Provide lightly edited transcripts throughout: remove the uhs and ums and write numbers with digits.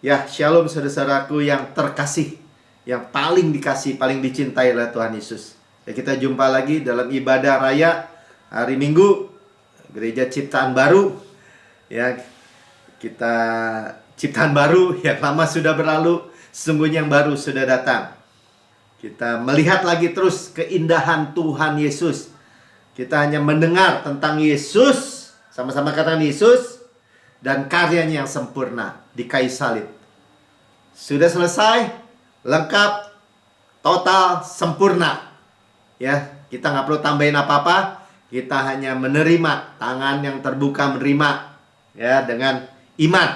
Ya, shalom saudara-saudaraku yang terkasih, yang paling dikasih, paling dicintai oleh Tuhan Yesus. Ya, kita jumpa lagi dalam ibadah raya hari Minggu, Gereja Ciptaan Baru. Ya, kita ciptaan baru, yang lama sudah berlalu, sesungguhnya yang baru sudah datang. Kita melihat lagi terus keindahan Tuhan Yesus. Kita hanya mendengar tentang Yesus, sama-sama katakan Yesus, dan karyanya yang sempurna di kayu salib. Sudah selesai, lengkap, total, sempurna. Ya, kita nggak perlu tambahin apa-apa. Kita hanya menerima, tangan yang terbuka menerima, ya, dengan iman.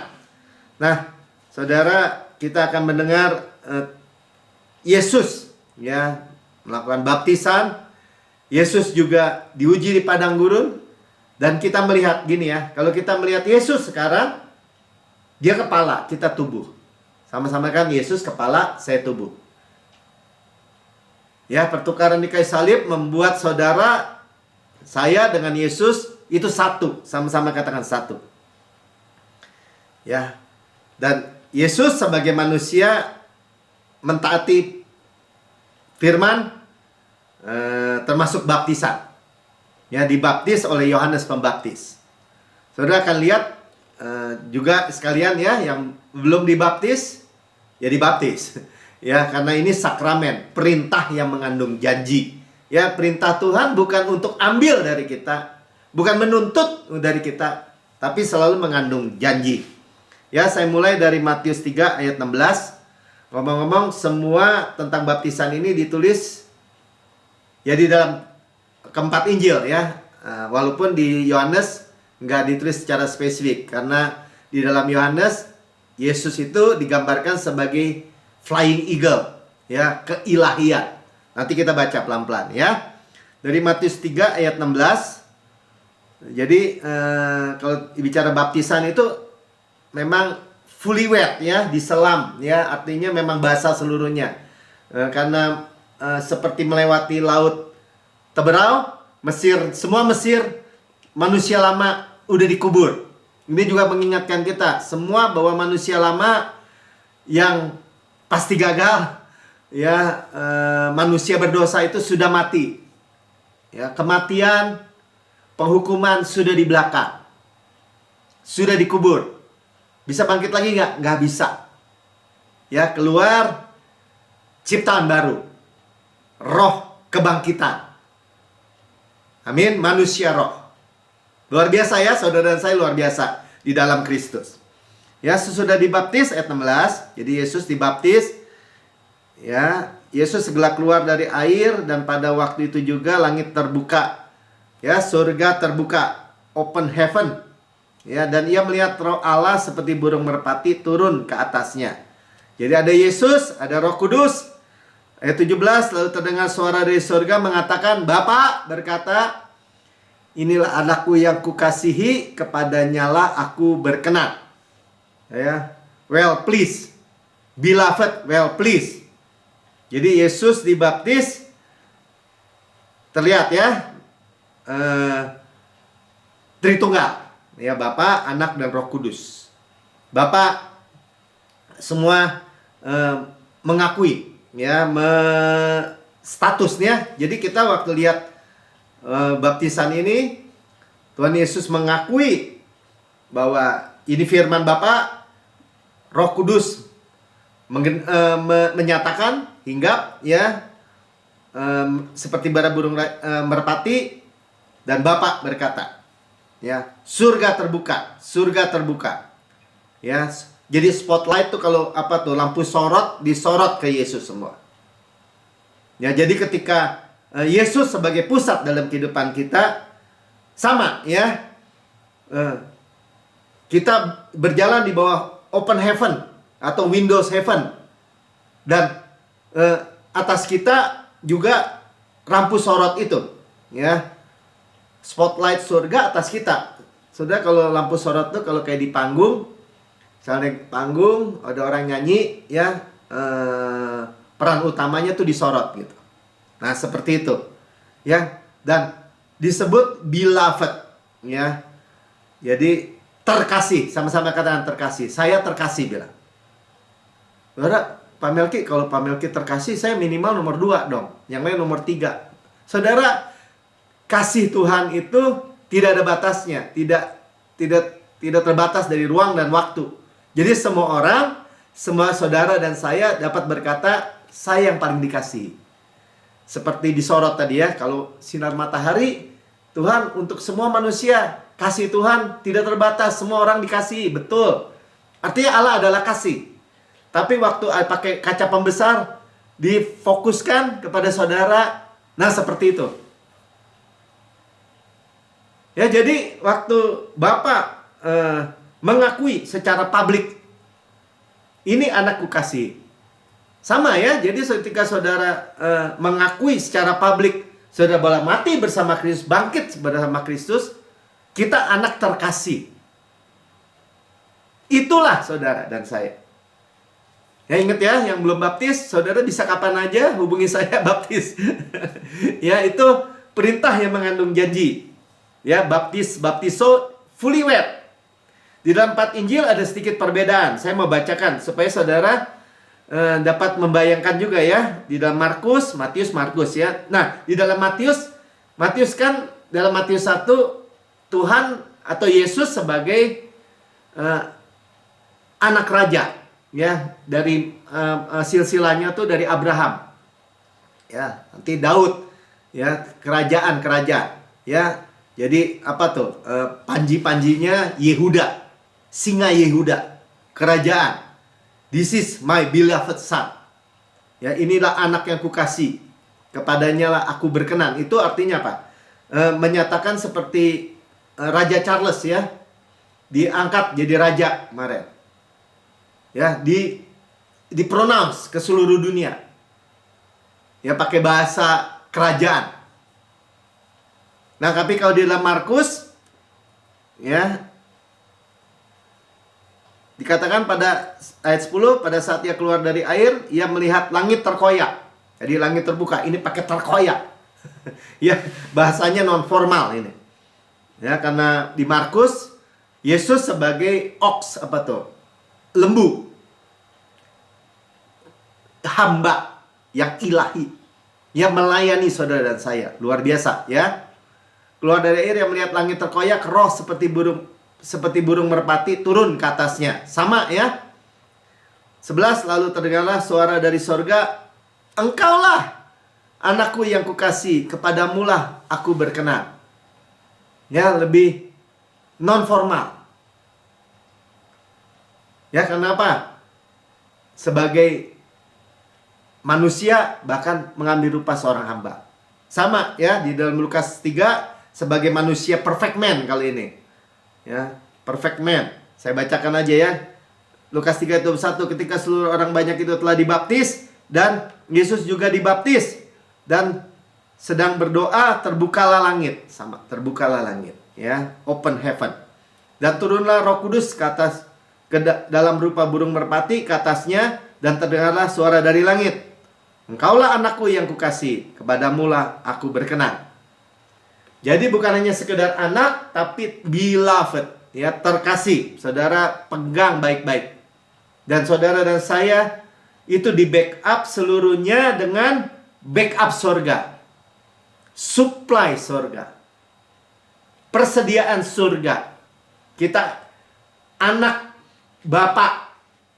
Nah, saudara, kita akan mendengar Yesus, ya, melakukan baptisan. Yesus juga diuji di padang gurun. Dan kita melihat gini ya, kalau kita melihat Yesus sekarang, dia kepala, kita tubuh. Sama-sama kan, Yesus kepala, saya tubuh. Ya, pertukaran di kayu salib membuat saudara, saya dengan Yesus itu satu. Sama-sama katakan satu. Ya, dan Yesus sebagai manusia mentaati firman, termasuk baptisan. Ya, dibaptis oleh Yohanes Pembaptis. Saudara akan lihat juga sekalian ya, yang belum dibaptis, ya dibaptis. Ya, karena ini sakramen, perintah yang mengandung janji. Ya, perintah Tuhan bukan untuk ambil dari kita, bukan menuntut dari kita, tapi selalu mengandung janji. Ya, saya mulai dari Matius 3 ayat 16. Ngomong-ngomong, semua tentang baptisan ini ditulis ya di dalam keempat Injil ya, walaupun di Yohanes nggak ditulis secara spesifik, karena di dalam Yohanes Yesus itu digambarkan sebagai flying eagle, ya, keilahian. Nanti kita baca pelan-pelan ya, dari Matius 3 ayat 16. Jadi kalau bicara baptisan itu memang fully wet ya, diselam ya, artinya memang basah seluruhnya, karena seperti melewati laut Teberau, Mesir, semua Mesir, manusia lama udah dikubur. Ini juga mengingatkan kita semua bahwa manusia lama yang pasti gagal, ya, manusia berdosa itu sudah mati. Ya, kematian, penghukuman sudah di belakang, sudah dikubur. Bisa bangkit lagi nggak? Nggak bisa. Ya, keluar ciptaan baru, roh kebangkitan. Amin, manusia roh. Luar biasa ya, saudara dan saya luar biasa di dalam Kristus. Ya, sesudah dibaptis ayat 16. Jadi Yesus dibaptis. Ya, Yesus segera keluar dari air, dan pada waktu itu juga langit terbuka. Ya, surga terbuka, open heaven. Ya, dan ia melihat roh Allah seperti burung merpati turun ke atasnya. Jadi ada Yesus, ada Roh Kudus. Ayat 17, lalu terdengar suara dari surga mengatakan, Bapa berkata, inilah anakku yang kukasihi, kepadanyalah aku berkenan. Ya, well pleased, beloved, well pleased. Jadi Yesus dibaptis, terlihat ya, Tritunggal, ya, Bapa, Anak, dan Roh Kudus. Bapa semua mengakui, ya, statusnya. Jadi kita waktu lihat baptisan ini, Tuhan Yesus mengakui bahwa ini firman Bapa, Roh Kudus menyatakan, hinggap, ya, seperti bara burung merpati, dan Bapa berkata, ya, surga terbuka, surga terbuka. Ya, jadi spotlight tuh kalau apa tuh, lampu sorot disorot ke Yesus semua. Ya, jadi ketika Yesus sebagai pusat dalam kehidupan kita, sama ya, kita berjalan di bawah open heaven atau windows heaven, dan atas kita juga lampu sorot itu, ya, spotlight surga atas kita. Saudara, kalau lampu sorot tuh kalau kayak di panggung, misalnya panggung, ada orang nyanyi, ya, peran utamanya tuh disorot gitu. Nah, seperti itu, ya, dan disebut beloved, ya. Jadi terkasih, sama-sama katakan terkasih. Saya terkasih, bilang. Saudara, Pak Melki, kalau Pak Melki terkasih, saya minimal nomor 2 dong. Yang lain nomor 3. Saudara, kasih Tuhan itu tidak ada batasnya, tidak terbatas dari ruang dan waktu. Jadi semua orang, semua saudara dan saya dapat berkata, saya yang paling dikasihi. Seperti disorot tadi ya, kalau sinar matahari, Tuhan untuk semua manusia, kasih Tuhan tidak terbatas, semua orang dikasihi, betul. Artinya Allah adalah kasih. Tapi waktu pakai kaca pembesar, difokuskan kepada saudara, nah seperti itu. Ya, jadi waktu Bapak mengakui secara publik, ini anakku kasih. Sama ya, jadi ketika saudara mengakui secara publik, saudara bola mati bersama Kristus, bangkit bersama Kristus, kita anak terkasih. Itulah saudara dan saya. Ya ingat ya, yang belum baptis, saudara bisa kapan aja hubungi saya baptis. Ya, itu perintah yang mengandung janji. Ya, baptiso fully wed. Di dalam 4 Injil ada sedikit perbedaan. Saya mau bacakan supaya saudara dapat membayangkan juga ya. Di dalam Markus, Markus ya. Nah, di dalam Matius kan dalam Matius 1 Tuhan atau Yesus sebagai anak raja ya, dari silsilahnya tuh dari Abraham. Ya, nanti Daud ya, kerajaan ya. Jadi apa tuh? Panji-panjinya Yehuda, singa Yehuda, kerajaan. This is my beloved son. Ya, inilah anak yang kukasih. Kepadanya lah aku berkenan. Itu artinya apa? Menyatakan seperti Raja Charles ya, diangkat jadi raja kemarin. Ya, dipronounce ke seluruh dunia. Ya, pakai bahasa kerajaan. Nah, tapi kalau di dalam Markus ya, dikatakan pada ayat 10, pada saat ia keluar dari air, ia melihat langit terkoyak. Jadi langit terbuka, ini pakai terkoyak. Ya, bahasanya non formal ini. Ya, karena di Markus Yesus sebagai ox, apa tuh? Lembu. Hamba yang ilahi. Yang melayani saudara dan saya. Luar biasa ya. Keluar dari air, yang melihat langit terkoyak, roh seperti burung merpati turun ke atasnya. Sama ya. 11, lalu terdengarlah suara dari sorga, engkaulah anakku yang kukasih, kepadamulah aku berkenan. Ya, lebih non formal. Ya, kenapa? Sebagai manusia bahkan mengambil rupa seorang hamba. Sama ya, di dalam Lukas 3 sebagai manusia perfect man kali ini. Ya, perfect man. Saya bacakan aja ya. Lukas 3:21, ketika seluruh orang banyak itu telah dibaptis dan Yesus juga dibaptis dan sedang berdoa, terbukalah langit. Sama, terbukalah langit ya, open heaven. Dan turunlah Roh Kudus dalam rupa burung merpati ke atasnya, dan terdengarlah suara dari langit, engkaulah anakku yang kukasih, kepadamulah aku berkenan. Jadi bukan hanya sekedar anak, tapi beloved, ya, terkasih. Saudara pegang baik-baik. Dan saudara dan saya itu di backup seluruhnya dengan backup surga. Supply surga. Persediaan surga. Kita anak Bapak.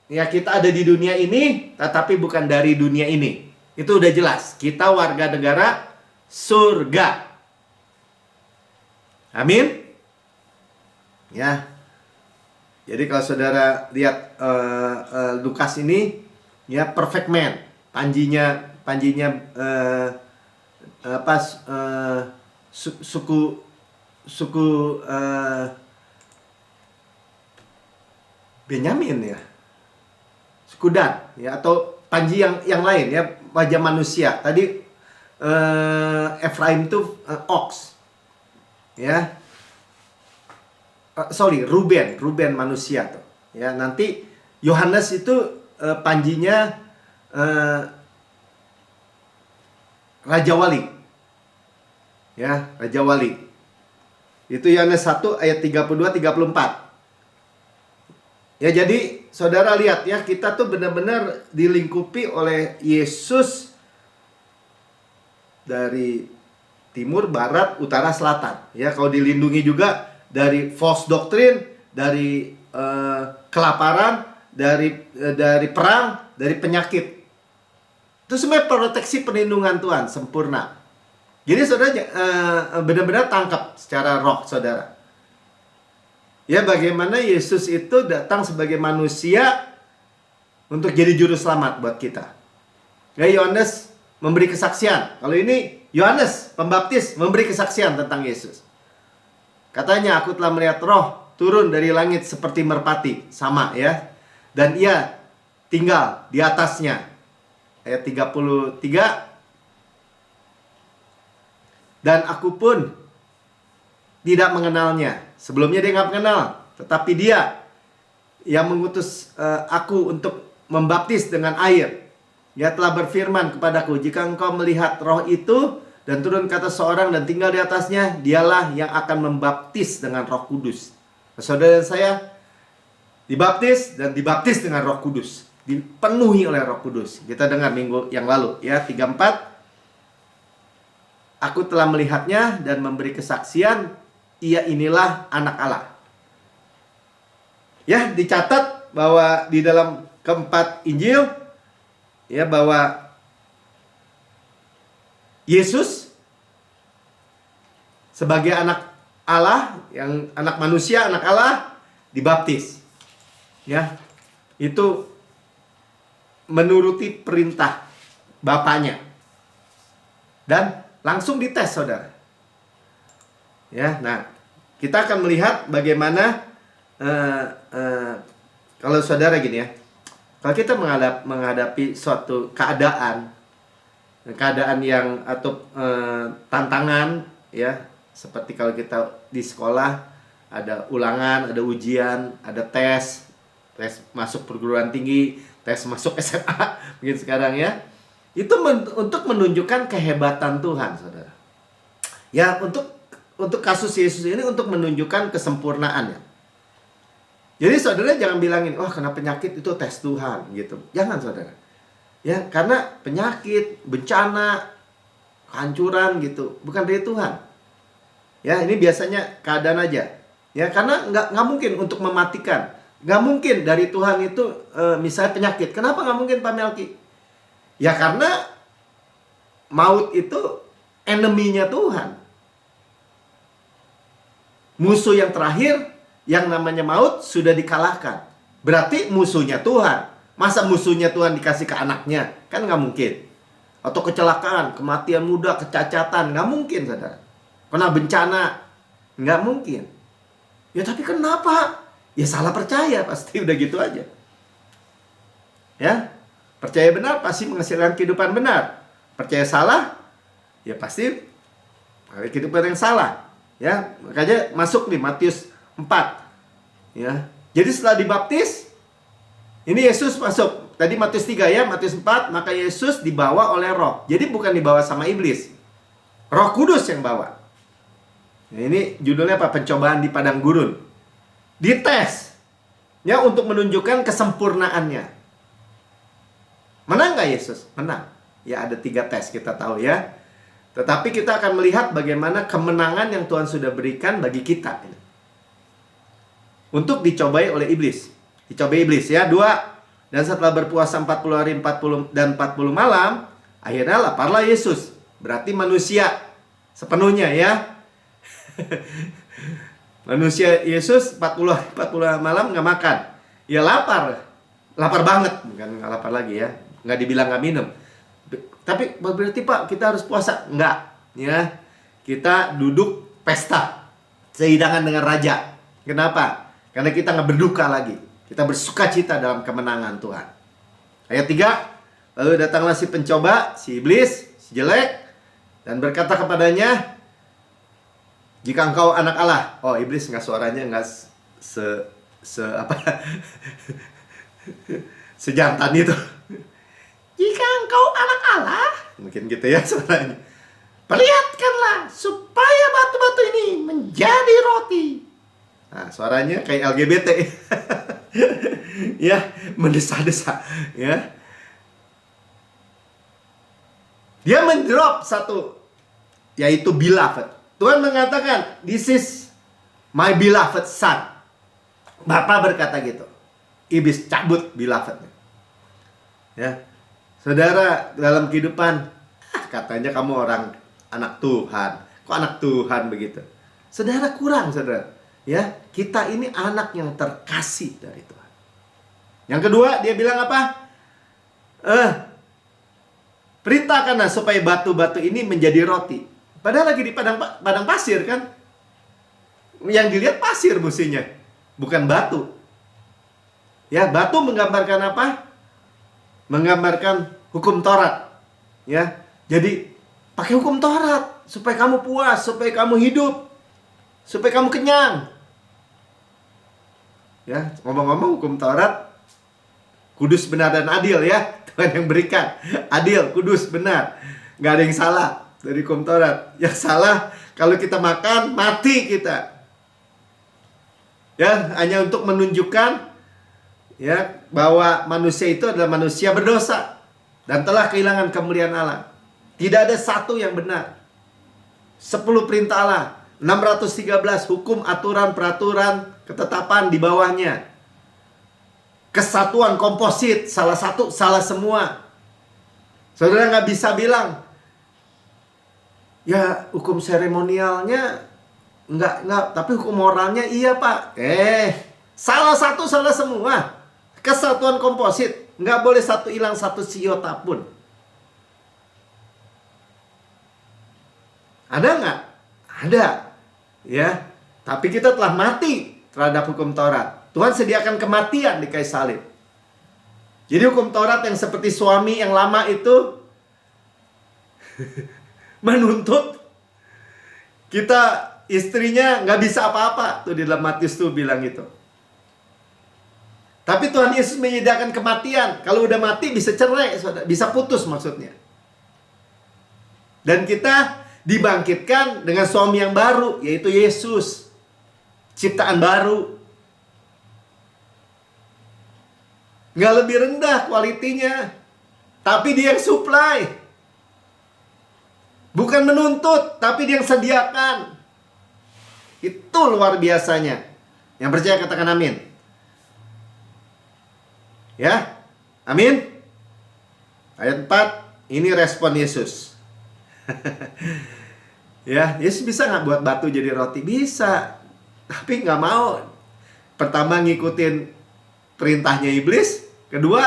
Ya, kita ada di dunia ini, tetapi bukan dari dunia ini. Itu udah jelas. Kita warga negara surga. Amin. Ya. Jadi kalau saudara lihat Lukas ini ya, perfect man. Panjinya suku Benyamin ya. Suku Dan ya, atau panji yang lain ya, wajah manusia. Tadi Efraim itu ox. Ya, Ruben manusia tuh. Ya, nanti Yohanes itu panjinya Raja Wali. Ya, Raja Wali. Itu Yohanes 1 ayat 32-34. Ya, jadi saudara lihat ya, kita tuh benar-benar dilingkupi oleh Yesus dari timur, barat, utara, selatan. Ya, kalau dilindungi juga dari false doctrine, dari kelaparan, dari perang, dari penyakit. Itu semua proteksi perlindungan Tuhan sempurna. Jadi saudara benar-benar tangkap secara roh saudara. Ya, bagaimana Yesus itu datang sebagai manusia untuk jadi juru selamat buat kita. Ya, Yohanes memberi kesaksian. Kalau ini Yohanes Pembaptis memberi kesaksian tentang Yesus. Katanya, aku telah melihat roh turun dari langit seperti merpati. Sama ya. Dan ia tinggal di atasnya. Ayat 33. Dan aku pun tidak mengenalnya. Sebelumnya dia nggak mengenal. Tetapi dia yang mengutus aku untuk membaptis dengan air. Dia telah berfirman kepadaku, jika engkau melihat roh itu dan turun ke atas seorang dan tinggal di atasnya, dialah yang akan membaptis dengan Roh Kudus. Saudara dan saya dibaptis dan dibaptis dengan Roh Kudus. Dipenuhi oleh Roh Kudus. Kita dengar minggu yang lalu ya, 34. Aku telah melihatnya dan memberi kesaksian, ia inilah anak Allah. Ya, dicatat bahwa di dalam keempat Injil ya, bahwa Yesus sebagai anak Allah, yang anak manusia, anak Allah, dibaptis. Ya. Itu menuruti perintah Bapaknya. Dan langsung dites, saudara. Ya, nah, kita akan melihat bagaimana kalau saudara gini ya. Kalau kita menghadapi suatu keadaan yang atau tantangan ya, seperti kalau kita di sekolah ada ulangan, ada ujian, ada tes masuk perguruan tinggi, tes masuk SMA, mungkin sekarang ya. Itu untuk menunjukkan kehebatan Tuhan, saudara. Ya, untuk kasus Yesus ini untuk menunjukkan kesempurnaannya. Jadi saudara jangan bilangin, wah kena penyakit itu tes Tuhan gitu. Jangan, saudara. Ya, karena penyakit, bencana, kehancuran gitu bukan dari Tuhan. Ya, ini biasanya keadaan aja. Ya, karena nggak mungkin untuk mematikan. Nggak mungkin dari Tuhan itu misalnya penyakit. Kenapa nggak mungkin, Pak Melki? Ya karena maut itu enemy-nya Tuhan. Musuh yang terakhir yang namanya maut sudah dikalahkan. Berarti musuhnya Tuhan. Masa musuhnya Tuhan dikasih ke anaknya? Kan nggak mungkin. Atau kecelakaan, kematian muda, kecacatan. Nggak mungkin, saudara. Kena bencana. Nggak mungkin. Ya tapi kenapa? Ya salah percaya pasti, udah gitu aja. Ya. Percaya benar pasti menghasilkan kehidupan benar. Percaya salah, ya pasti kehidupan yang salah. Ya, makanya masuk nih Matius 4. Ya. Jadi setelah dibaptis, ini Yesus masuk. Tadi Matius 3 ya, Matius 4, maka Yesus dibawa oleh Roh. Jadi bukan dibawa sama iblis. Roh Kudus yang bawa. Nah, ini judulnya apa? Pencobaan di padang gurun. Dites. Ya, untuk menunjukkan kesempurnaannya. Menang nggak Yesus? Menang. Ya, ada 3 tes kita tahu ya. Tetapi kita akan melihat bagaimana kemenangan yang Tuhan sudah berikan bagi kita. Untuk dicobai oleh iblis. Dicobai iblis ya. 2. Dan setelah berpuasa 40 hari 40 malam, akhirnya laparlah Yesus. Berarti manusia sepenuhnya ya. Manusia Yesus 40 malam nggak makan. Ya lapar. Lapar banget. Bukan nggak lapar lagi ya. Nggak dibilang nggak minum. Tapi berarti Pak kita harus puasa? Nggak ya. Kita duduk pesta sehidangan dengan raja. Kenapa? Karena kita nggak berduka lagi. Kita bersuka cita dalam kemenangan Tuhan. Ayat 3. Lalu datanglah si pencoba, si iblis, si jelek, dan berkata kepadanya, jika engkau anak Allah. Oh, iblis nggak, suaranya nggak sejantan itu. Jika engkau anak Allah, mungkin gitu ya suaranya. Perlihatkanlah supaya batu-batu ini menjadi roti. Nah, suaranya kayak LGBT. Ya, mendesa-desa, ya. Dia mendrop satu, yaitu beloved. Tuhan mengatakan, this is my beloved son. Bapa berkata gitu. Iblis cabut beloved. Ya. Saudara, dalam kehidupan, katanya kamu orang anak Tuhan. Kok anak Tuhan begitu? Saudara kurang, saudara. Ya, kita ini anak yang terkasih dari Tuhan. Yang kedua, dia bilang apa? Perintahkanlah supaya batu-batu ini menjadi roti. Padahal lagi di padang pasir kan. Yang dilihat pasir mustinya, bukan batu. Ya, batu menggambarkan apa? Menggambarkan hukum Taurat. Ya, jadi pakai hukum Taurat supaya kamu puas, supaya kamu hidup, supaya kamu kenyang. Ya, ngomong-ngomong hukum Taurat kudus, benar, dan adil ya. Tuhan yang berikan. Adil, kudus, benar. Nggak ada yang salah dari hukum Taurat. Yang salah kalau kita makan, mati kita. Ya, hanya untuk menunjukkan ya bahwa manusia itu adalah manusia berdosa dan telah kehilangan kemuliaan Allah. Tidak ada satu yang benar. 10 perintah Allah, 613 hukum, aturan, peraturan, ketetapan di bawahnya. Kesatuan komposit, salah satu, salah semua. Saudara nggak bisa bilang, ya hukum seremonialnya nggak, tapi hukum moralnya iya Pak. Salah satu, salah semua. Kesatuan komposit, nggak boleh satu hilang, satu siota pun. Ada nggak? Ada. Ya, tapi kita telah mati terhadap hukum Taurat. Tuhan sediakan kematian di kayu salib. Jadi hukum Taurat yang seperti suami yang lama itu menuntut kita, istrinya nggak bisa apa-apa. Tuh di dalam Matius tuh bilang gitu. Tapi Tuhan Yesus menyediakan kematian. Kalau udah mati bisa cerai, bisa putus maksudnya. Dan kita dibangkitkan dengan suami yang baru, yaitu Yesus. Ciptaan baru. Nggak lebih rendah kualitinya, tapi dia yang supply. Bukan menuntut, tapi dia yang sediakan. Itu luar biasanya. Yang percaya katakan amin. Ya, amin. Ayat 4, ini respon Yesus. Ya, Yesus bisa nggak buat batu jadi roti? Bisa, tapi nggak mau. Pertama ngikutin perintahnya iblis. Kedua,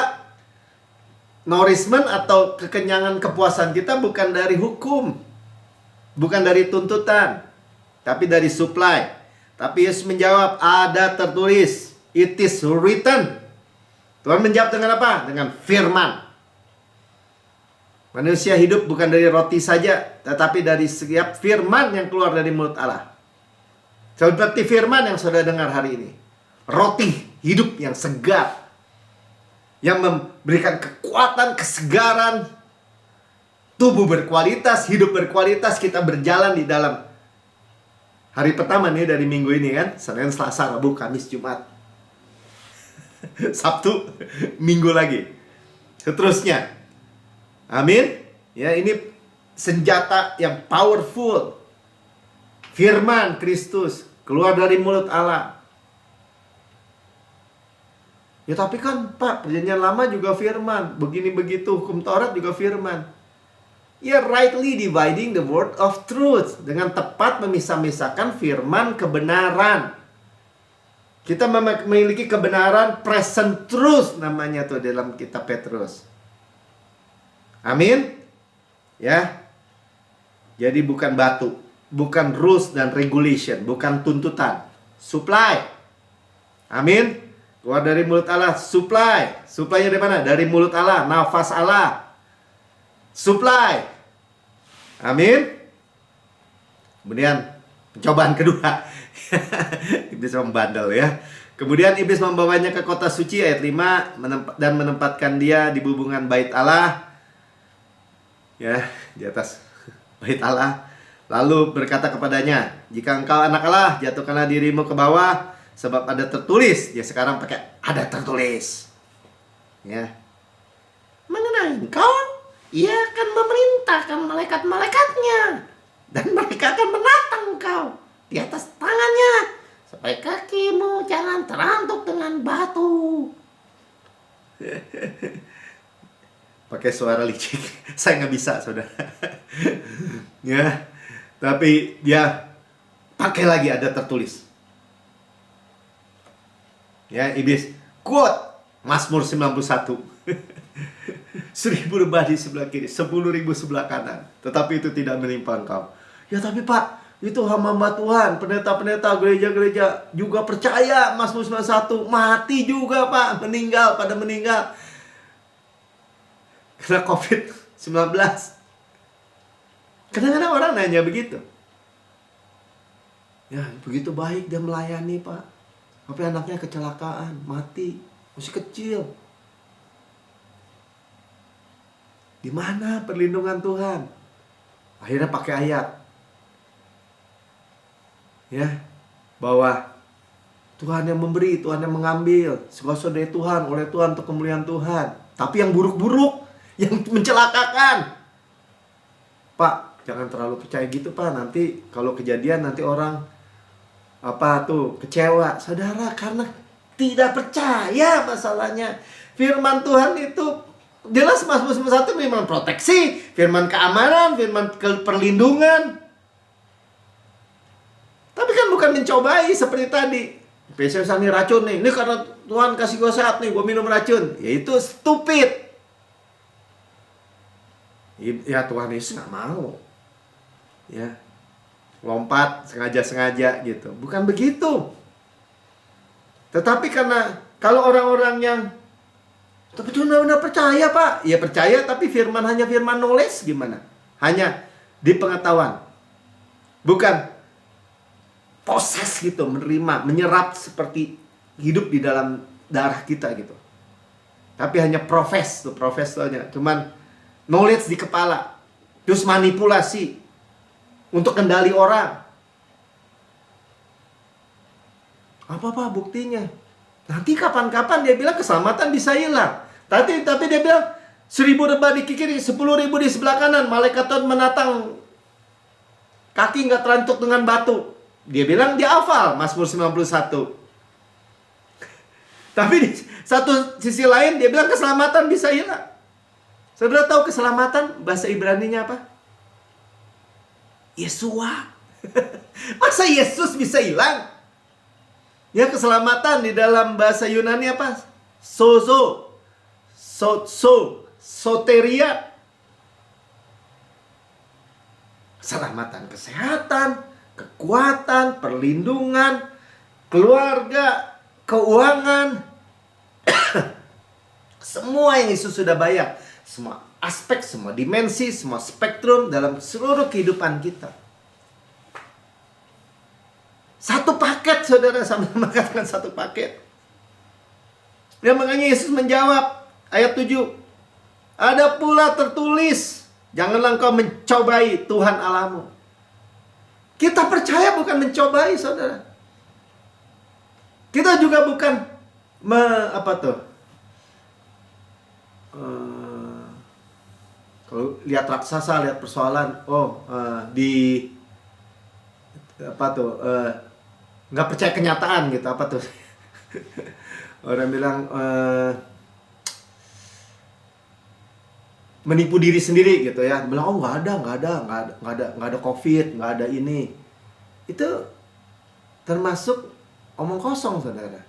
nourishment atau kekenyangan kepuasan kita bukan dari hukum, bukan dari tuntutan, tapi dari supply. Tapi Yesus menjawab, ada tertulis, it is written. Tuhan menjawab dengan apa? Dengan firman. Manusia hidup bukan dari roti saja, tetapi dari setiap firman yang keluar dari mulut Allah. Seperti firman yang saudara dengar hari ini. Roti hidup yang segar, yang memberikan kekuatan, kesegaran, tubuh berkualitas, hidup berkualitas. Kita berjalan di dalam hari pertama nih dari minggu ini kan, Senin, Selasa, Rabu, Kamis, Jumat, Sabtu, Minggu lagi, seterusnya. Amin. Ya, ini senjata yang powerful. Firman Kristus keluar dari mulut Allah. Ya tapi kan Pak, perjanjian lama juga firman, begini begitu, hukum Taurat juga firman. Ya, rightly dividing the word of truth, dengan tepat memisah-misahkan firman kebenaran. Kita memiliki kebenaran present truth namanya tuh dalam kitab Petrus. Amin. Ya. Jadi bukan batu, bukan rules dan regulation, bukan tuntutan, supply. Amin. Keluar dari mulut Allah, supply. Supply-nya dari mana? Dari mulut Allah, nafas Allah. Supply. Amin. Kemudian pencobaan kedua. Iblis membandel ya. Kemudian iblis membawanya ke kota suci, ayat 5, dan menempatkan dia di bubungan bait Allah. Ya, di atas bait Allah. Lalu berkata kepadanya, jika engkau anak Allah, jatuhkanlah dirimu ke bawah, Sebab ada tertulis. Dia sekarang pakai ada tertulis. Ya. Mengenai engkau, ia akan memerintahkan malaikat-malaikatnya, dan mereka akan menatang engkau di atas tangannya, supaya kakimu jangan terantuk dengan batu. Pakai suara licik. Saya nggak bisa, saudara. Ya, tapi dia pakai lagi ada tertulis. Ya, iblis quote Mazmur 91. 1000 rebah di sebelah kiri, 10.000 sebelah kanan, tetapi itu tidak menimpa engkau. Ya tapi Pak, itu hamba Tuhan, pendeta-pendeta, gereja-gereja juga percaya Mazmur 91, mati juga Pak, pada meninggal karena COVID-19. Kadang-kadang orang nanya begitu. Ya, begitu baik dia melayani Pak, tapi anaknya kecelakaan, mati, masih kecil. Di mana perlindungan Tuhan? Akhirnya pakai ayat. Ya, bahwa Tuhan yang memberi, Tuhan yang mengambil, segala dari Tuhan, oleh Tuhan untuk kemuliaan Tuhan. Tapi yang buruk-buruk, yang mencelakakan, Pak, jangan terlalu percaya gitu Pak. Nanti kalau kejadian nanti orang kecewa. Saudara, karena tidak percaya masalahnya. Firman Tuhan itu jelas Mazmur 91 firman proteksi, firman keamanan, firman perlindungan. Tapi kan bukan mencobai seperti tadi. Biasanya nih racun nih. Ini karena Tuhan kasih gue sehat nih, gue minum racun. Ya itu stupid. Ya Tuhan Yesus nggak mau. Ya, lompat sengaja-sengaja gitu. Bukan begitu. Tetapi karena kalau orang-orang yang tapi benar-benar percaya Pak, ya percaya tapi firman hanya firman knowledge gimana? Hanya di pengetahuan, bukan proses gitu, menerima, menyerap seperti hidup di dalam darah kita gitu. Tapi hanya profesornya, cuman knowledge di kepala, terus manipulasi untuk kendali orang. Apa Pak buktinya? Nanti kapan-kapan dia bilang keselamatan bisa hilang. Tapi dia bilang 1000 rebah di kiri, 10.000 di sebelah kanan, malaikat Tuhan menatang, kaki nggak terantuk dengan batu. Dia bilang dia hafal Mazmur 91. Tapi di satu sisi lain dia bilang keselamatan bisa hilang. Saudara tahu keselamatan bahasa Ibrani-nya apa? Yesua. Masa Yesus bisa hilang? Ya, keselamatan di dalam bahasa Yunani apa? Soteria. Keselamatan kesehatan, kekuatan, perlindungan, keluarga, keuangan. Semua yang Yesus sudah bayar. Semua aspek, semua dimensi, semua spektrum dalam seluruh kehidupan kita. Satu paket, saudara, sama mengatakan satu paket. Ya, makanya Yesus menjawab ayat 7. Ada pula tertulis, janganlah engkau mencobai Tuhan Allahmu. Kita percaya bukan mencobai, saudara. Kita juga bukan kalau lihat raksasa, lihat persoalan, nggak percaya kenyataan gitu, orang bilang menipu diri sendiri gitu ya, bilang nggak ada COVID, nggak ada ini. Itu termasuk omong kosong, saudara.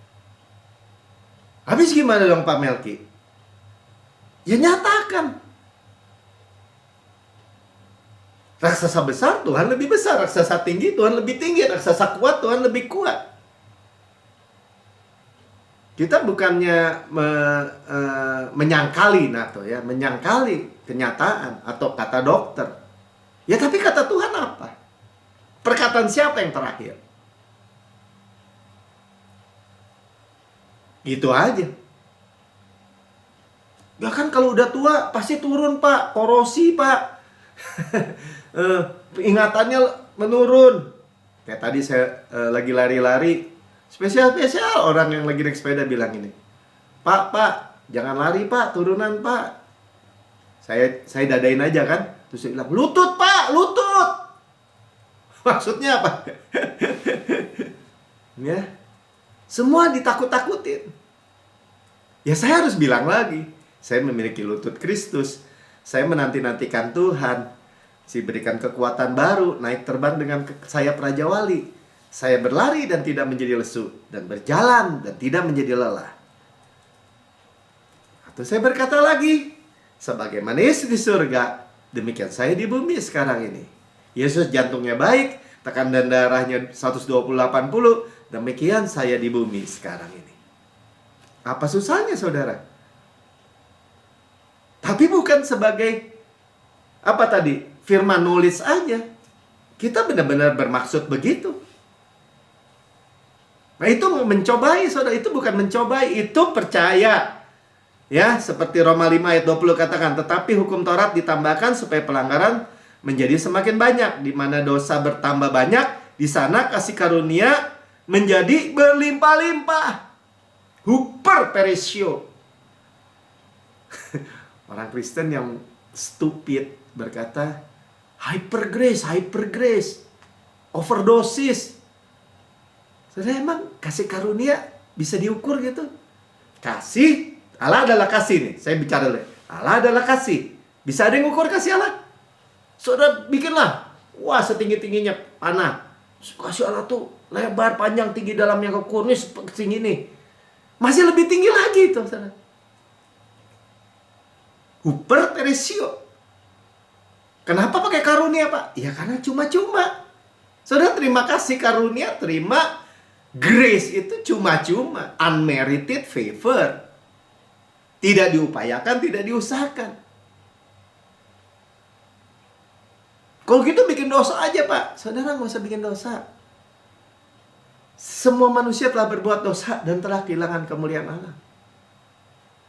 Habis gimana dong Pak Melki? Ya nyatakan. Raksasa besar Tuhan lebih besar, raksasa tinggi Tuhan lebih tinggi, raksasa kuat Tuhan lebih kuat. Kita bukannya menyangkali menyangkali kenyataan atau kata dokter. Ya tapi kata Tuhan apa? Perkataan siapa yang terakhir? Gitu aja. Ya kan kalau udah tua pasti turun Pak, korosi Pak. Ingatannya menurun. Kayak tadi saya lagi lari-lari, Spesial-spesial orang yang lagi naik sepeda bilang ini, Pak, jangan lari Pak, turunan Pak. Saya dadain aja kan. Terus dia bilang, lutut Pak, lutut. Maksudnya apa? Ya, semua ditakut-takutin. Ya saya harus bilang lagi, saya memiliki lutut Kristus. Saya menanti-nantikan Tuhan. Si berikan kekuatan baru, naik terbang dengan sayap Raja Wali. Saya berlari dan tidak menjadi lesu, dan berjalan dan tidak menjadi lelah. Atau saya berkata lagi, sebagaimana Yesus di surga, demikian saya di bumi sekarang ini. Yesus jantungnya baik, tekanan darahnya 120/80, demikian saya di bumi sekarang ini. Apa susahnya saudara? Tapi bukan sebagai apa tadi? Firman nulis aja. Kita benar-benar bermaksud begitu. Nah itu mencobai saudara, itu bukan mencobai, itu percaya. Ya, seperti Roma 5 ayat 20 katakan, tetapi hukum Taurat ditambahkan supaya pelanggaran menjadi semakin banyak. Di mana dosa bertambah banyak, di sana kasih karunia menjadi berlimpah-limpah. Huper perisio. Orang Kristen yang stupid berkata, hyper grace, overdosis. Saudara, emang kasih karunia bisa diukur gitu? Kasih, Allah adalah kasih nih. Saya bicara dulu. Allah adalah kasih. Bisa ada yang ukur kasih Allah? Saudara bikinlah. Wah, setinggi-tingginya panah. Kasih Allah tuh lebar, panjang, tinggi, dalamnya kekurangan setinggi ini. Masih lebih tinggi lagi itu, saudara. Huper perisio. Kenapa pakai karunia, Pak? Ya karena cuma-cuma. Saudara terima kasih karunia, terima grace itu cuma-cuma. Unmerited favor. Tidak diupayakan, tidak diusahakan. Kalau gitu bikin dosa aja, Pak. Saudara nggak usah bikin dosa. Semua manusia telah berbuat dosa dan telah kehilangan kemuliaan Allah.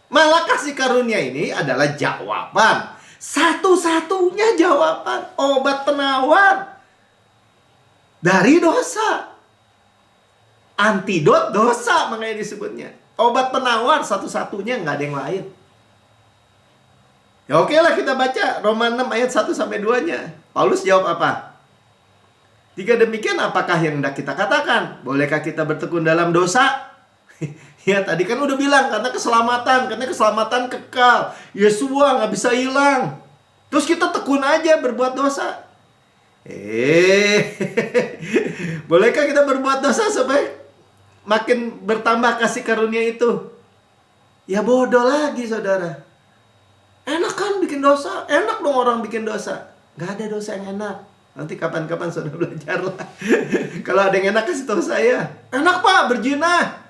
Malah kasih karunia ini adalah jawaban. Satu-satunya jawaban. Obat penawar dari dosa. Antidot dosa makanya disebutnya. Obat penawar satu-satunya, nggak ada yang lain. Ya oke lah kita baca Roma 6 ayat 1-2-nya. Paulus jawab apa? Jika demikian apakah yang hendak kita katakan? Bolehkah kita bertekun dalam dosa? Ya tadi kan udah bilang karena keselamatan kekal. Yesua nggak bisa hilang. Terus kita tekun aja berbuat dosa. Bolehkah kita berbuat dosa supaya makin bertambah kasih karunia itu? Ya bodoh lagi saudara. Enak kan bikin dosa? Enak dong orang bikin dosa. Gak ada dosa yang enak. Nanti kapan-kapan saudara belajar lah. Kalau ada yang enak kasih tahu saya. Enak Pak berzina.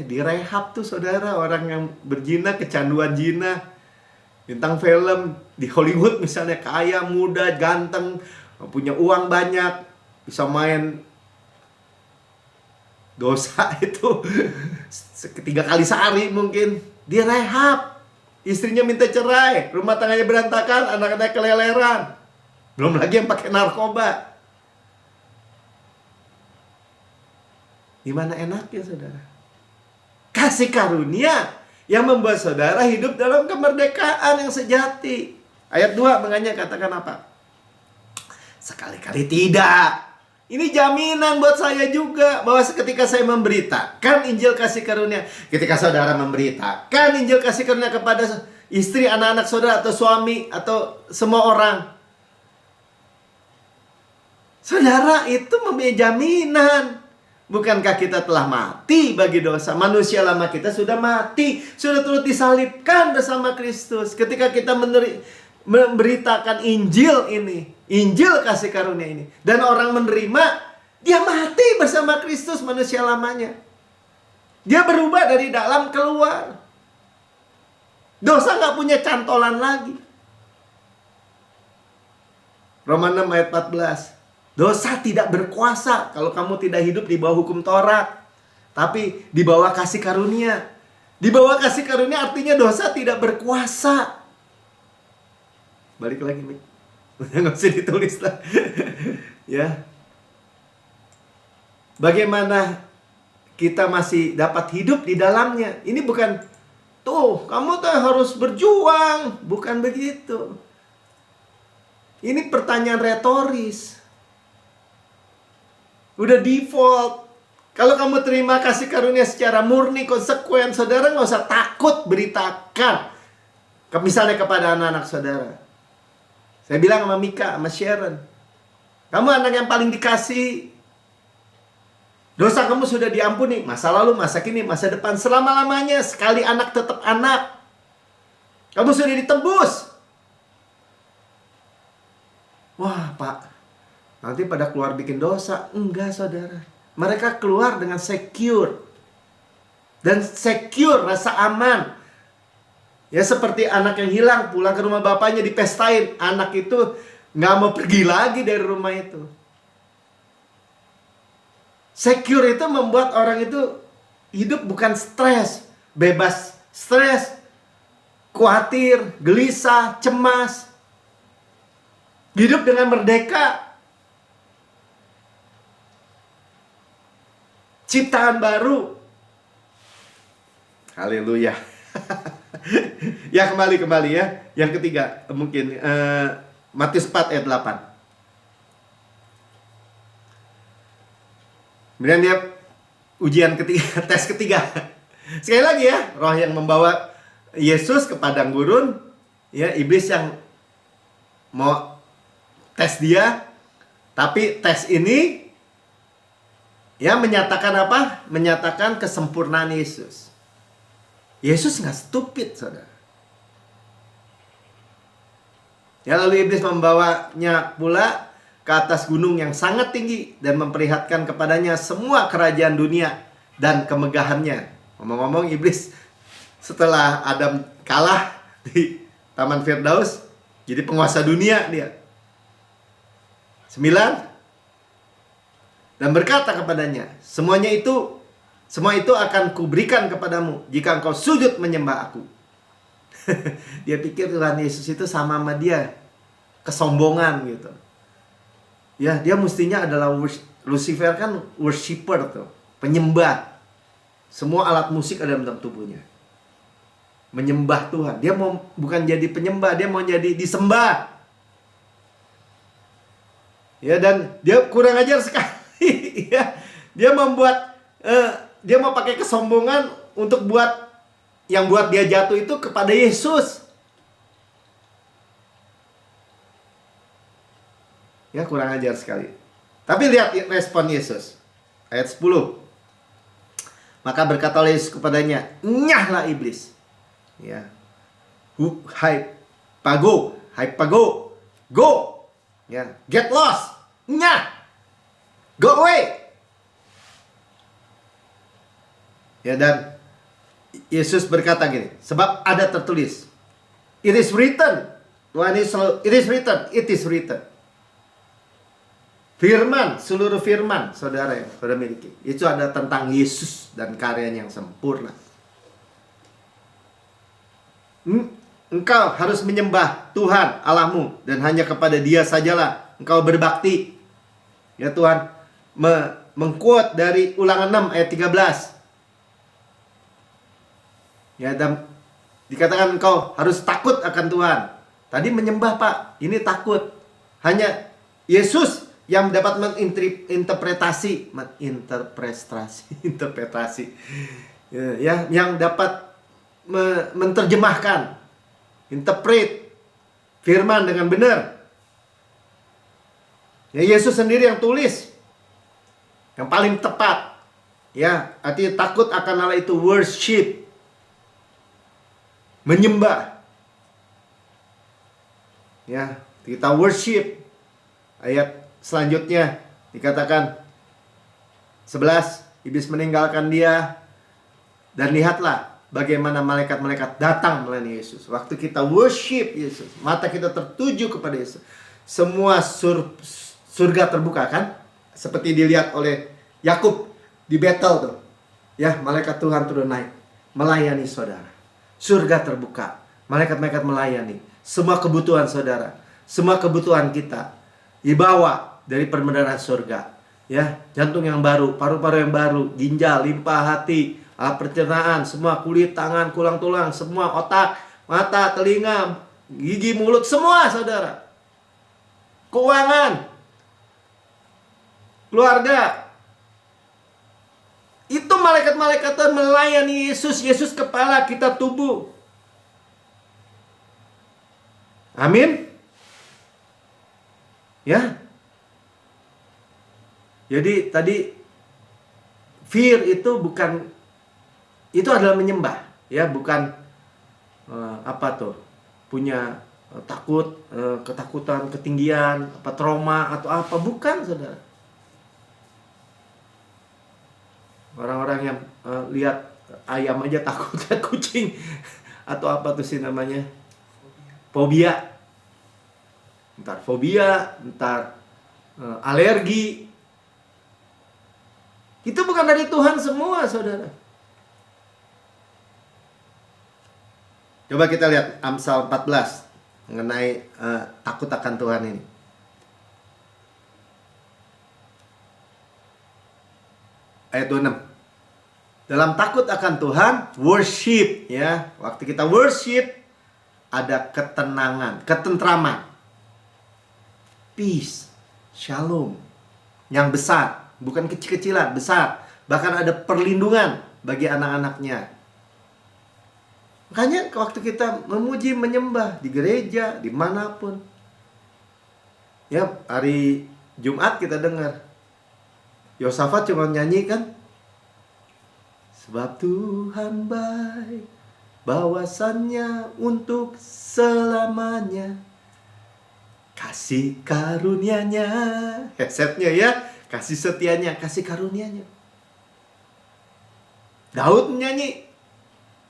Direhab tuh saudara. Orang yang berzina, kecanduan zina. Bintang film di Hollywood misalnya, kaya, muda, ganteng, punya uang banyak, bisa main dosa itu 3 kali sehari mungkin. Dia rehab, istrinya minta cerai, rumah tangganya berantakan, anak-anak keleleran, belum lagi yang pakai narkoba. Gimana enaknya saudara? Kasih karunia yang membuat saudara hidup dalam kemerdekaan yang sejati. Ayat 2 makanya katakan apa? Sekali-kali tidak. Ini jaminan buat saya juga bahwa ketika saya memberitakan Injil kasih karunia, ketika saudara memberitakan Injil kasih karunia kepada istri, anak-anak saudara atau suami atau semua orang, saudara itu mempunyai jaminan. Bukankah kita telah mati bagi dosa? Manusia lama kita sudah mati, sudah turut disalibkan bersama Kristus. Ketika kita memberitakan Injil ini, Injil kasih karunia ini, dan orang menerima, dia mati bersama Kristus manusia lamanya. Dia berubah dari dalam keluar. Dosa nggak punya cantolan lagi. Roma 6 ayat 14. Dosa tidak berkuasa kalau kamu tidak hidup di bawah hukum Taurat, tapi di bawah kasih karunia. Di bawah kasih karunia artinya dosa tidak berkuasa. Balik lagi, Mik. Nggak usah ditulis lah. Ya. bagaimana kita masih dapat hidup di dalamnya. Ini bukan, tuh kamu tuh harus berjuang. Bukan begitu. Ini pertanyaan retoris. Udah default. Kalau kamu terima kasih karunia secara murni, konsekuen, saudara nggak usah takut beritakan. Misalnya kepada anak-anak saudara. Saya bilang sama Mika, sama Sharon, kamu anak yang paling dikasih. Dosa kamu sudah diampuni. Masa lalu, masa kini, masa depan, selama-lamanya. Sekali anak tetap anak. Kamu sudah ditebus. Wah, Pak, nanti pada keluar bikin dosa. Enggak, saudara. Mereka keluar dengan secure. Dan secure, rasa aman. Ya seperti anak yang hilang, pulang ke rumah bapaknya dipestain. Anak itu nggak mau pergi lagi dari rumah itu. Secure itu membuat orang itu hidup bukan stres. Bebas stres, khawatir, gelisah, cemas. Hidup dengan merdeka. Ciptaan baru. Haleluya. Ya kembali ya. Yang ketiga mungkin Matius 4 ayat 8. Kemudian dia ujian ketiga, tes ketiga. Sekali lagi ya, roh yang membawa Yesus ke padang gurun, ya iblis yang mau tes dia. Tapi tes ini ya menyatakan apa? Menyatakan kesempurnaan Yesus. Yesus nggak stupid, saudara. Ya lalu iblis membawanya pula ke atas gunung yang sangat tinggi dan memperlihatkan kepadanya semua kerajaan dunia dan kemegahannya. Ngomong-ngomong, iblis setelah Adam kalah di Taman Firdaus, jadi penguasa dunia dia. 9. Dan berkata kepadanya, semua itu akan kuberikan kepadamu jika engkau sujud menyembah aku. Dia pikir Tuhan Yesus itu sama dia. Kesombongan gitu. Ya, dia mestinya adalah Lucifer kan worshipper tuh, penyembah. Semua alat musik ada dalam tubuhnya. Menyembah Tuhan. Dia mau bukan jadi penyembah, dia mau jadi disembah. Ya, dan dia kurang ajar sekali. Ya, dia membuat dia mau pakai kesombongan untuk yang buat dia jatuh itu kepada Yesus. Ya, kurang ajar sekali. Tapi lihat respon Yesus. Ayat 10. Maka berkatalah Yesus kepadanya, "Nyahlah iblis." Ya. Hai pago, go. Ya, get lost. Nyah. Go away. Ya, dan Yesus berkata gini, sebab ada tertulis, it is written. Tuhan Yesus selalu, it is written. Firman, seluruh firman saudara yang saudara miliki, itu ada tentang Yesus dan karyanya yang sempurna. Engkau harus menyembah Tuhan Allahmu dan hanya kepada Dia sajalah engkau berbakti. Ya, Tuhan mengquote dari Ulangan 6 ayat 13. Ya, dan dikatakan engkau harus takut akan Tuhan. Tadi menyembah, Pak, ini takut. Hanya Yesus yang dapat interpretasi, ya, yang dapat menerjemahkan, interpret firman dengan benar. Ya, Yesus sendiri yang tulis, yang paling tepat. Ya, artinya takut akan Allah itu worship, menyembah. Ya, kita worship. Ayat selanjutnya dikatakan 11, iblis meninggalkan dia dan lihatlah bagaimana malaikat-malaikat datang melayani Yesus. Waktu kita worship Yesus, mata kita tertuju kepada Yesus, semua surga terbuka kan? Seperti dilihat oleh Yakub di Betel tuh. Ya, malaikat Tuhan turun naik melayani saudara. Surga terbuka, malaikat-malaikat melayani. Semua kebutuhan saudara, semua kebutuhan kita dibawa dari perbendaharaan surga. Ya, jantung yang baru, paru-paru yang baru, ginjal, limpa, hati, alat pencernaan, semua kulit, tangan, tulang, semua otak, mata, telinga, gigi, mulut, semua saudara. Keuangan, keluarga. Itu malaikat-malaikat Tuhan melayani Yesus. Yesus kepala, kita tubuh. Amin. Ya. Jadi tadi fear itu bukan, itu adalah menyembah, ya, bukan punya takut, ketakutan, ketinggian, trauma atau apa, bukan saudara. Orang-orang yang lihat ayam aja takut, lihat kucing atau apa tuh sih namanya, fobia, ntar fobia, ntar alergi. Itu bukan dari Tuhan semua, saudara. Coba kita lihat Amsal 14 mengenai takut akan Tuhan ini. Ayat 26. Dalam takut akan Tuhan, worship, ya. Waktu kita worship, ada ketenangan, ketentraman, peace, shalom yang besar. Bukan kecil-kecilan, besar. Bahkan ada perlindungan bagi anak-anaknya. Makanya waktu kita memuji, menyembah di gereja, dimanapun. Ya, hari Jumat kita dengar Yosafat cuma nyanyi kan, sebab Tuhan baik, bawasannya untuk selamanya, kasih karunia-Nya, headsetnya ya, kasih setianya, kasih karunia-Nya. Daud menyanyi,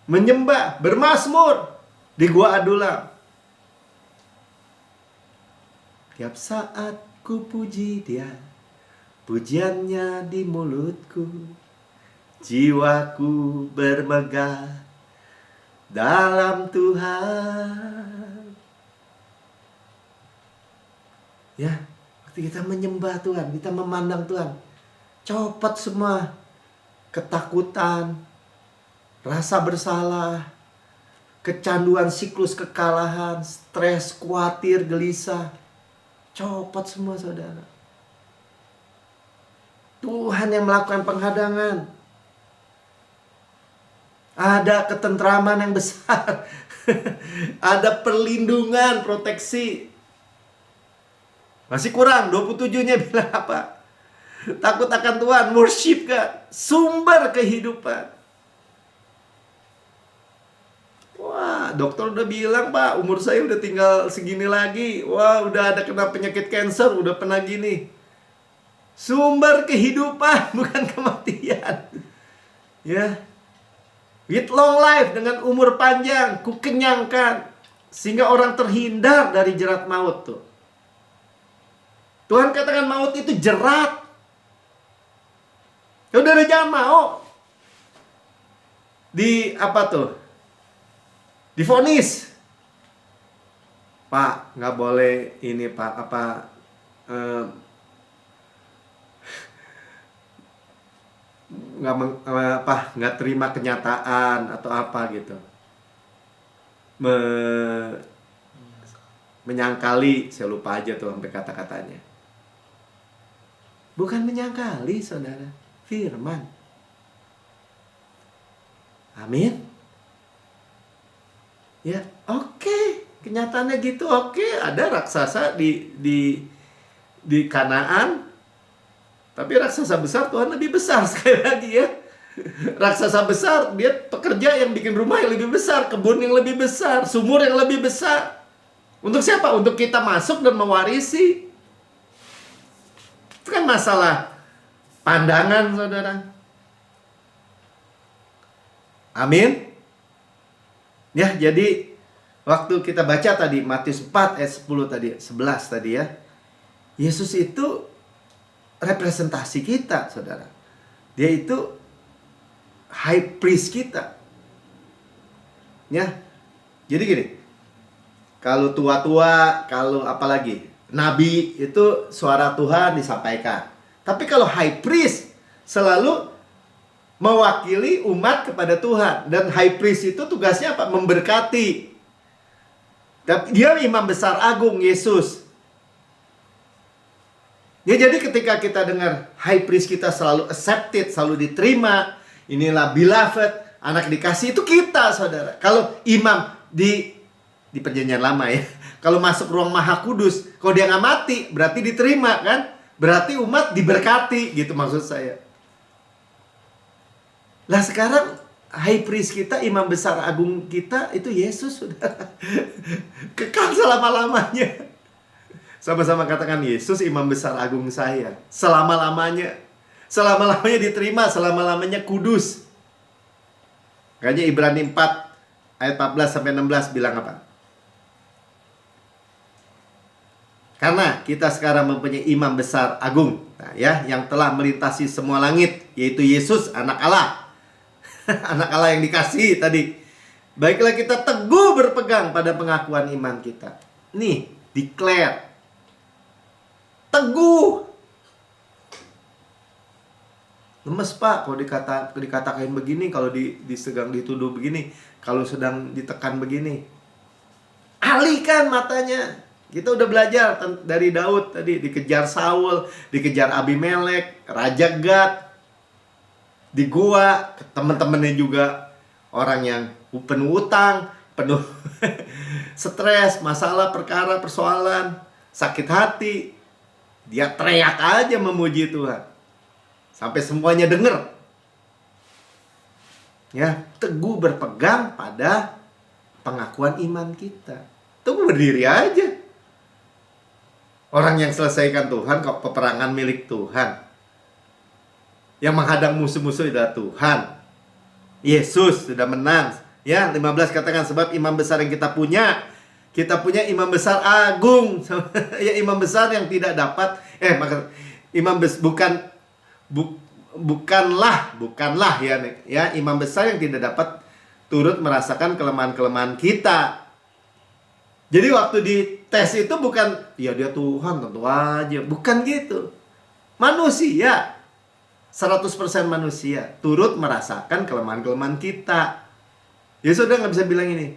menyembah, bermazmur di Gua Adulam. Tiap saat ku puji Dia, pujiannya di mulutku, jiwaku bermegah dalam Tuhan. Ya, waktu kita menyembah Tuhan, kita memandang Tuhan, copot semua ketakutan, rasa bersalah, kecanduan siklus kekalahan, stres, khawatir, gelisah. Copot semua saudara. Tuhan yang melakukan penghadangan. Ada ketentraman yang besar. Ada perlindungan, proteksi. Masih kurang, 27-nya bilang apa? Takut akan Tuhan, worship kan, sumber kehidupan. Wah, dokter udah bilang, Pak, umur saya udah tinggal segini lagi. Wah, udah ada kena penyakit kanker, udah pernah gini. Sumber kehidupan, bukan kematian. Ya. With long life, dengan umur panjang, ku kenyangkan, sehingga orang terhindar dari jerat maut tuh. Tuhan katakan maut itu jerat. Ya udah jangan mau. Divonis. Pak, nggak boleh ini Pak, nggak terima kenyataan atau apa gitu. Menyangkali, saya lupa aja tuh sampai kata-katanya. Bukan menyangkali, saudara, firman. Amin. Ya, oke. Kenyataannya gitu, oke. Ada raksasa di Kanaan. Tapi raksasa besar Tuhan lebih besar. Sekali lagi ya. Raksasa besar, dia pekerja yang bikin rumah yang lebih besar, kebun yang lebih besar, sumur yang lebih besar. Untuk siapa? Untuk kita masuk dan mewarisi. Itu kan masalah pandangan, saudara. Amin. Ya, jadi waktu kita baca tadi Matius 4 ayat 10 tadi, 11 tadi ya. Yesus itu representasi kita, saudara. Dia itu high priest kita. Ya. Jadi gini. Kalau tua-tua, kalau apalagi nabi itu suara Tuhan disampaikan. Tapi kalau high priest selalu mewakili umat kepada Tuhan. Dan high priest itu tugasnya apa? Memberkati. Dia imam besar agung, Yesus. Ya, jadi ketika kita dengar high priest kita selalu accepted, selalu diterima, inilah beloved, anak dikasih, itu kita, saudara. Kalau imam di perjanjian lama ya, kalau masuk ruang maha kudus, kalau dia nggak mati, berarti diterima kan? Berarti umat diberkati, gitu maksud saya. Lah sekarang high priest kita, imam besar agung kita itu Yesus, saudara. Kekal selama-lamanya. Sama-sama katakan, Yesus imam besar agung saya. Selama-lamanya. Selama-lamanya diterima, selama-lamanya kudus. Makanya Ibrani 4 ayat 14-16 bilang apa? Karena kita sekarang mempunyai imam besar agung, nah, ya, yang telah melintasi semua langit, yaitu Yesus, anak Allah. Anak Allah yang dikasihi tadi. Baiklah kita teguh berpegang pada pengakuan iman kita. Nih, declare. Teguh. Lemes pak, kalau dikatakan begini, kalau sedang dituduh begini, kalau sedang ditekan begini. Alihkan matanya. Kita udah belajar dari Daud tadi, dikejar Saul, dikejar Abimelek, Raja Gad, di gua, teman-temannya juga orang yang penuh utang, penuh stres, masalah, perkara, persoalan, sakit hati. Dia teriak aja memuji Tuhan sampai semuanya dengar. Ya, teguh berpegang pada pengakuan iman kita. Tunggu berdiri aja. Orang yang selesaikan Tuhan kok, peperangan milik Tuhan. Yang menghadang musuh-musuh adalah Tuhan. Yesus sudah menang. Ya, 15 katakan, sebab imam besar yang kita punya imam besar agung. Ya, imam besar yang tidak dapat bukanlah ya imam besar yang tidak dapat turut merasakan kelemahan-kelemahan kita. Jadi waktu di tes itu bukan ya dia Tuhan tentu aja, bukan gitu. Manusia 100% manusia turut merasakan kelemahan-kelemahan kita. Ya saudara nggak bisa bilang ini,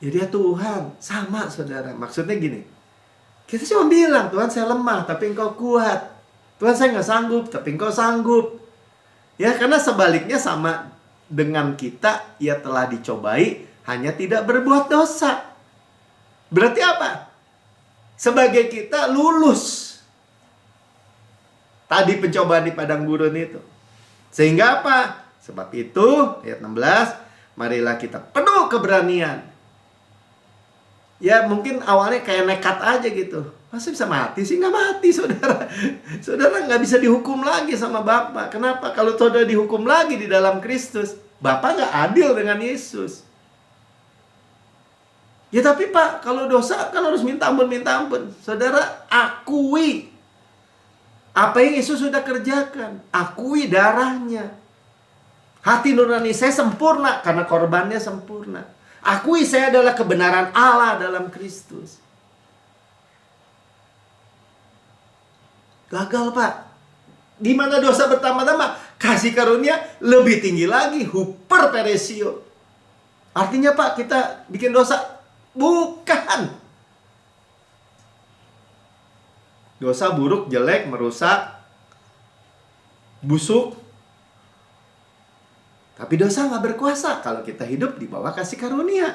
ya dia Tuhan, sama saudara. Maksudnya gini, kita cuma bilang, Tuhan saya lemah, tapi engkau kuat. Tuhan saya nggak sanggup, tapi engkau sanggup. Ya, karena sebaliknya sama dengan kita, ia telah dicobai, hanya tidak berbuat dosa. Berarti apa? Sebagai kita lulus tadi pencobaan di padang gurun itu. Sehingga apa? Sebab itu, ayat 16, marilah kita penuh keberanian. Ya mungkin awalnya kayak nekat aja gitu. Masa bisa mati sih? Nggak mati saudara. Saudara nggak bisa dihukum lagi sama Bapa. Kenapa? Kalau saudara dihukum lagi di dalam Kristus, Bapa nggak adil dengan Yesus. Ya tapi Pak, kalau dosa kan harus minta ampun. Saudara, akui apa yang Yesus sudah kerjakan. Akui darahnya. Hati nurani saya sempurna karena korbannya sempurna. Akui saya adalah kebenaran Allah dalam Kristus. Gagal Pak. Di mana dosa bertambah-tambah, kasih karunia lebih tinggi lagi, huper peresio. Artinya Pak, kita bikin dosa? Bukan. Dosa buruk, jelek, merusak, busuk. Tapi dosa nggak berkuasa kalau kita hidup di bawah kasih karunia.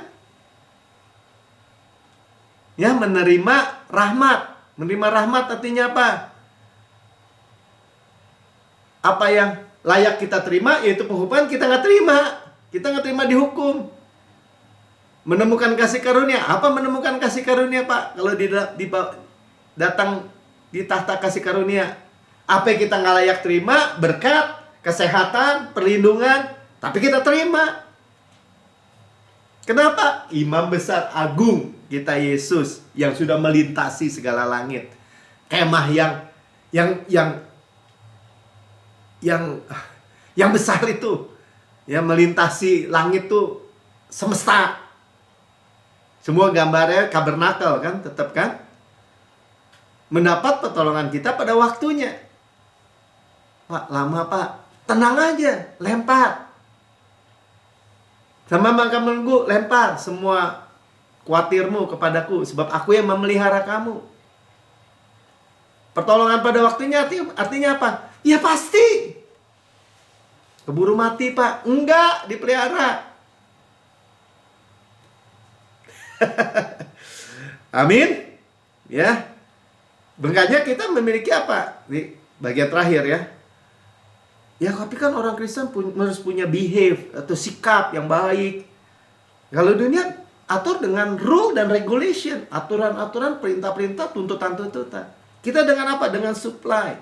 Ya, menerima rahmat. Menerima rahmat artinya apa? Apa yang layak kita terima, yaitu penghukuman kita nggak terima. Kita nggak terima dihukum. Menemukan kasih karunia. Apa menemukan kasih karunia Pak? Kalau datang di tahta kasih karunia. Apa yang kita nggak layak terima? Berkat, kesehatan, perlindungan. Tapi kita terima. Kenapa? Imam besar agung kita Yesus yang sudah melintasi segala langit. Kemah yang besar itu, ya, melintasi langit tuh semesta. Semua gambarnya tabernakel kan, tetap kan? mendapat pertolongan kita pada waktunya. Pak, lama Pak. Tenang aja, lempar. Sama maka menunggu, lempar semua khawatirmu kepadaku, sebab aku yang memelihara kamu. Pertolongan pada waktunya artinya apa? Ya pasti. Keburu mati Pak. Enggak, dipelihara. Amin. Ya. Makanya kita memiliki apa? Di bagian terakhir ya. Ya, tapi kan orang Kristen harus punya behave atau sikap yang baik. Kalau dunia atur dengan rule dan regulation, aturan-aturan, perintah-perintah, tuntutan-tuntutan. Kita dengan apa? Dengan supply.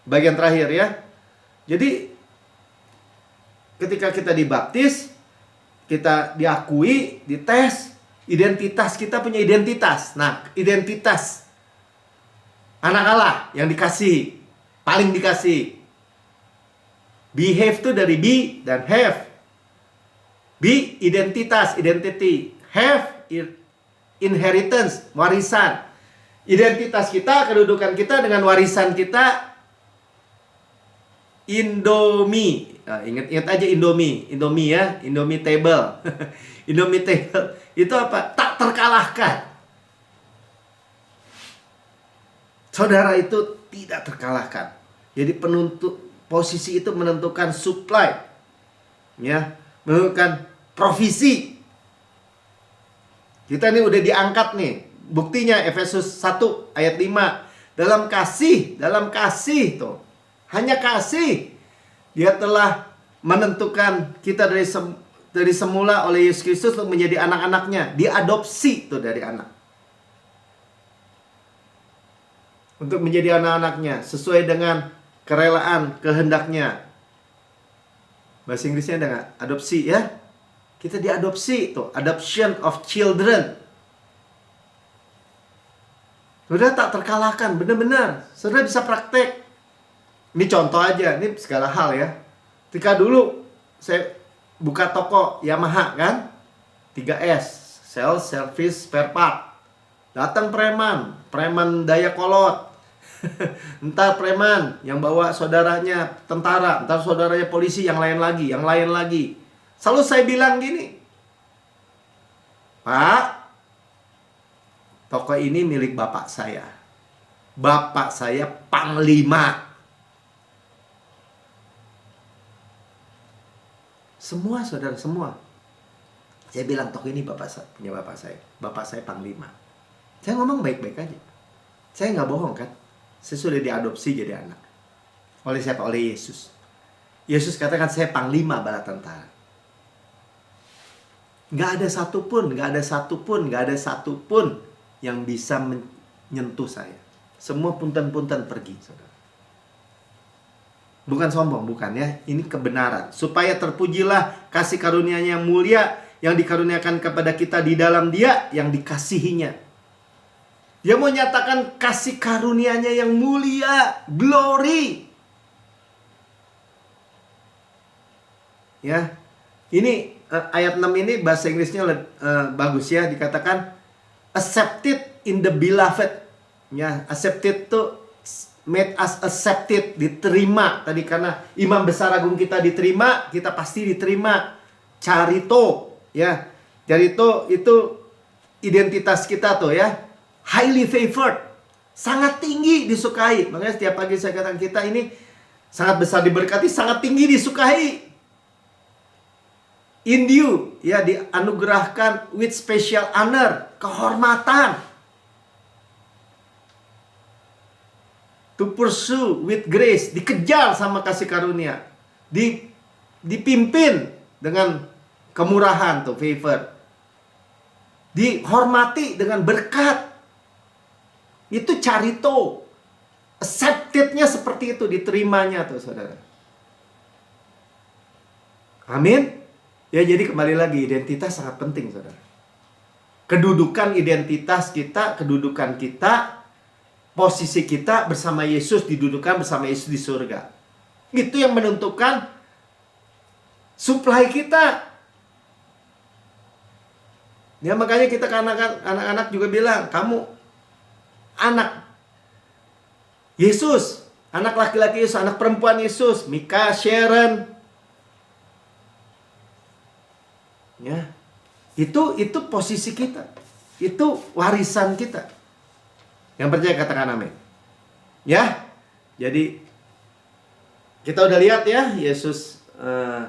Bagian terakhir ya. Jadi ketika kita dibaptis, kita diakui, dites, identitas kita punya identitas. Nah, identitas anak Allah yang dikasih, paling dikasih. Behave itu dari be dan have. Be, identitas, identity. Have, inheritance, warisan. Identitas kita, kedudukan kita dengan warisan kita, Indomie. Nah, ingat aja Indomie. Indomie ya, Indomie table. Indomie table. Itu apa? Tak terkalahkan. Saudara itu tidak terkalahkan. Jadi posisi itu menentukan supply, ya, menentukan provisi. Kita nih udah diangkat nih. Buktinya Efesus 1 ayat 5. Dalam kasih tuh. Hanya kasih. Dia telah menentukan kita dari semula oleh Yesus Kristus untuk menjadi anak-anaknya. Diadopsi tuh dari anak. Untuk menjadi anak-anaknya sesuai dengan kerelaan, kehendaknya. Bahasa Inggrisnya ada nggak? Adopsi ya. Kita diadopsi tuh. Adoption of children. Sudah tak terkalahkan. Benar-benar. Sudah bisa praktek. Ini contoh aja. Ini segala hal ya. Ketika dulu saya buka toko Yamaha kan. 3S. Sales, service, spare part. Datang preman. Preman daya kolot. Entar preman yang bawa saudaranya tentara, entar saudaranya polisi, yang lain lagi. Selalu saya bilang gini, Pak, toko ini milik bapak saya. Bapak saya panglima. Semua saudara, semua. Saya bilang toko ini punya bapak saya. Bapak saya panglima. Saya ngomong baik-baik aja. Saya nggak bohong kan. Saya sudah diadopsi jadi anak. Oleh siapa? Oleh Yesus. Yesus katakan saya panglima bala tentara. Gak ada satupun yang bisa menyentuh saya. Semua punten-punten pergi, saudara. Bukan sombong, bukan ya. Ini kebenaran. Supaya terpujilah kasih karunia-Nya yang mulia yang dikaruniakan kepada kita di dalam Dia yang dikasihinya. Dia mau nyatakan kasih karunia-Nya yang mulia, glory. Ya. Ini ayat 6 ini bahasa Inggrisnya bagus ya, dikatakan accepted in the beloved. Ya, accepted itu made us accepted, diterima. Tadi karena imam besar agung kita diterima, kita pasti diterima. Carito, ya. Carito itu identitas kita tuh ya. Highly favored, sangat tinggi disukai. Makanya setiap pagi saya katakan kita ini sangat besar diberkati, sangat tinggi disukai. In you, ya, dianugerahkan with special honor, kehormatan. To pursue with grace, dikejar sama kasih karunia. Dipimpin dengan kemurahan tuh, favor. Dihormati dengan berkat. Itu carito. Accepted-nya seperti itu, diterimanya tuh saudara. Amin. Ya, jadi kembali lagi, identitas sangat penting saudara. Kedudukan identitas kita, kedudukan kita, posisi kita bersama Yesus, didudukan bersama Yesus di surga. Itu yang menentukan supply kita. Ya, makanya kita anak-anak juga bilang, kamu anak Yesus, anak laki-laki Yesus, anak perempuan Yesus, Mika, Sharon. Ya. Itu posisi kita. Itu warisan kita. Yang percaya katakan amin. Ya. Jadi kita udah lihat ya, Yesus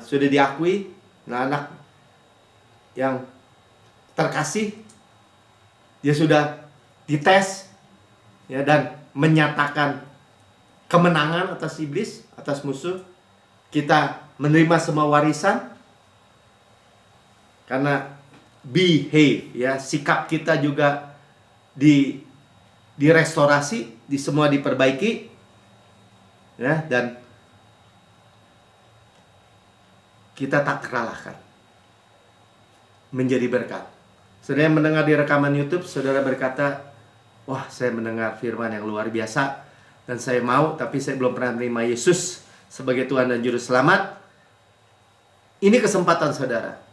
sudah diakui anak yang terkasih. Dia sudah dites ya, dan menyatakan kemenangan atas iblis, atas musuh. Kita menerima semua warisan karena behave ya, sikap kita juga direstorasi, semua diperbaiki ya, dan kita tak terkalahkan, menjadi berkat. Saudara yang mendengar di rekaman YouTube, saudara berkata, wah, saya mendengar firman yang luar biasa dan saya mau, tapi saya belum pernah menerima Yesus sebagai Tuhan dan Juru Selamat. Ini kesempatan saudara.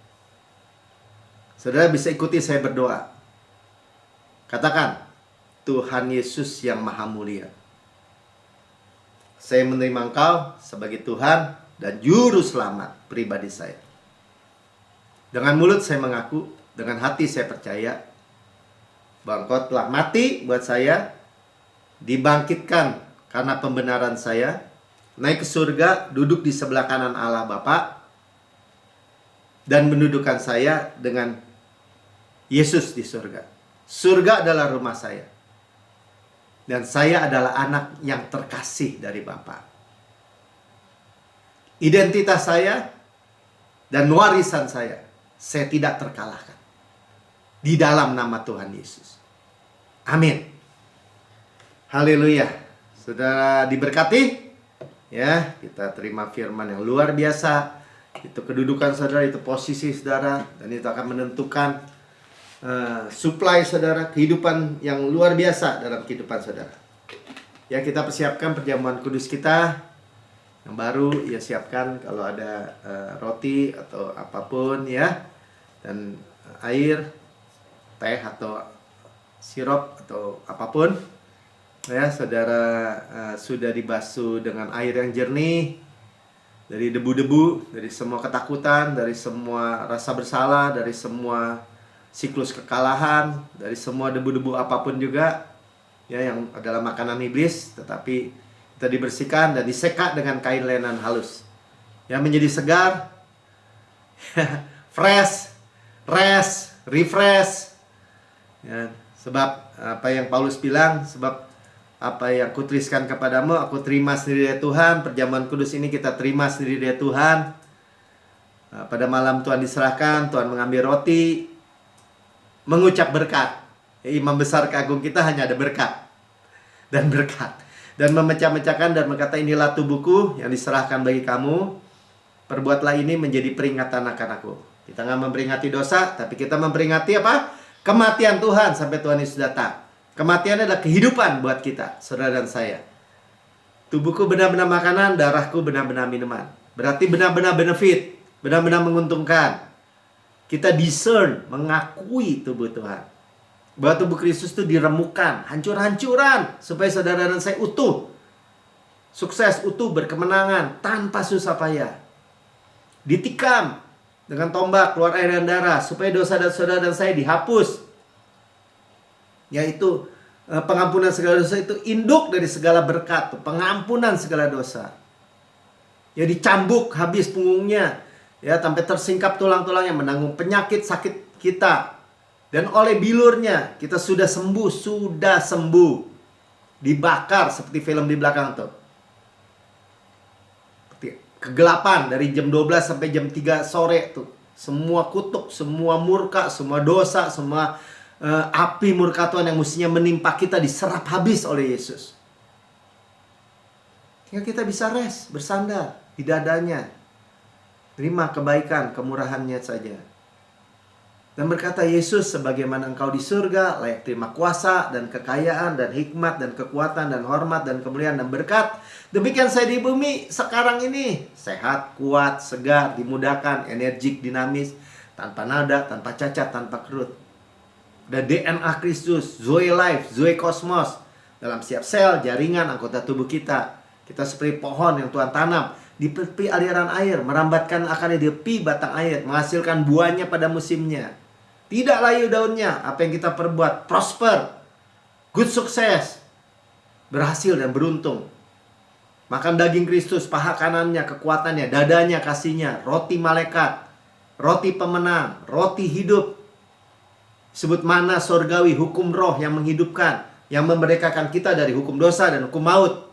Saudara bisa ikuti saya berdoa. Katakan, Tuhan Yesus yang Maha Mulia, saya menerima Engkau sebagai Tuhan dan Juru Selamat pribadi saya. Dengan mulut saya mengaku, dengan hati saya percaya bahwa Engkau telah mati buat saya, dibangkitkan karena pembenaran saya, naik ke surga, duduk di sebelah kanan Allah Bapa, dan mendudukan saya dengan Yesus di surga. Surga adalah rumah saya, dan saya adalah anak yang terkasih dari Bapa. Identitas saya dan warisan saya tidak terkalahkan di dalam nama Tuhan Yesus. Amin. Haleluya. Saudara diberkati ya, kita terima firman yang luar biasa. Itu kedudukan saudara, itu posisi saudara, dan itu akan menentukan supply saudara, kehidupan yang luar biasa dalam kehidupan saudara. Ya, kita persiapkan perjamuan kudus kita yang baru. Ya, siapkan kalau ada roti atau apapun ya, dan air, teh atau sirup atau apapun ya, saudara sudah dibasuh dengan air yang jernih dari debu-debu, dari semua ketakutan, dari semua rasa bersalah, dari semua siklus kekalahan, dari semua debu-debu apapun juga ya, yang adalah makanan iblis. Tetapi kita dibersihkan dan diseka dengan kain lenan halus ya, menjadi segar, fresh, rest, refresh ya. Sebab apa yang Paulus bilang, sebab apa yang kutuliskan kepadamu aku terima sendiri dari Tuhan. Perjamuan kudus ini kita terima sendiri dari Tuhan. Pada malam Tuhan diserahkan, Tuhan mengambil roti, mengucap berkat ya, imam besar keagung kita hanya ada berkat dan berkat, dan memecah-mecahkan dan berkata, inilah tubuhku yang diserahkan bagi kamu, perbuatlah ini menjadi peringatan akan aku. Kita nggak memperingati dosa, tapi kita memperingati apa? Kematian Tuhan sampai Tuhan Yesus datang. Kematian adalah kehidupan buat kita, saudara dan saya. Tubuhku benar-benar makanan, darahku benar-benar minuman. Berarti benar-benar benefit, benar-benar menguntungkan. Kita discern, mengakui tubuh Tuhan, bahwa tubuh Kristus itu diremukkan, hancur-hancuran, supaya saudara dan saya utuh, sukses, utuh, berkemenangan, tanpa susah payah. Ditikam dengan tombak, keluar air dan darah, supaya dosa dan saudara dan saya dihapus. Yaitu pengampunan segala dosa, itu induk dari segala berkat, pengampunan segala dosa. Ya, dicambuk habis punggungnya, ya, sampai tersingkap tulang-tulangnya, menanggung penyakit sakit kita. Dan oleh bilurnya kita sudah sembuh. Dibakar seperti film di belakang tuh. Kegelapan dari jam 12 sampai jam 3 sore tuh. Semua kutuk, semua murka, semua dosa, semua api murka Tuhan yang mestinya menimpa kita diserap habis oleh Yesus. Sehingga kita bisa rest, bersandar di dadanya. Terima kebaikan, kemurahannya saja. Dan berkata, Yesus, sebagaimana engkau di surga, layak terima kuasa dan kekayaan dan hikmat dan kekuatan dan hormat dan kemuliaan dan berkat. Demikian saya di bumi sekarang ini. Sehat, kuat, segar, dimudahkan, energik, dinamis, tanpa nada, tanpa cacat, tanpa kerut. Dan DNA Kristus, Zoe Life, Zoe Kosmos, dalam setiap sel, jaringan, anggota tubuh kita. Kita seperti pohon yang Tuhan tanam di tepi aliran air, merambatkan akarnya di tepi batang air, menghasilkan buahnya pada musimnya. Tidak layu daunnya. Apa yang kita perbuat prosper, good sukses, berhasil dan beruntung. Makan daging Kristus, paha kanannya, kekuatannya, dadanya, kasihnya, roti malaikat, roti pemenang, roti hidup. Sebut mana sorgawi, hukum roh yang menghidupkan, yang memerdekakan kita dari hukum dosa dan hukum maut.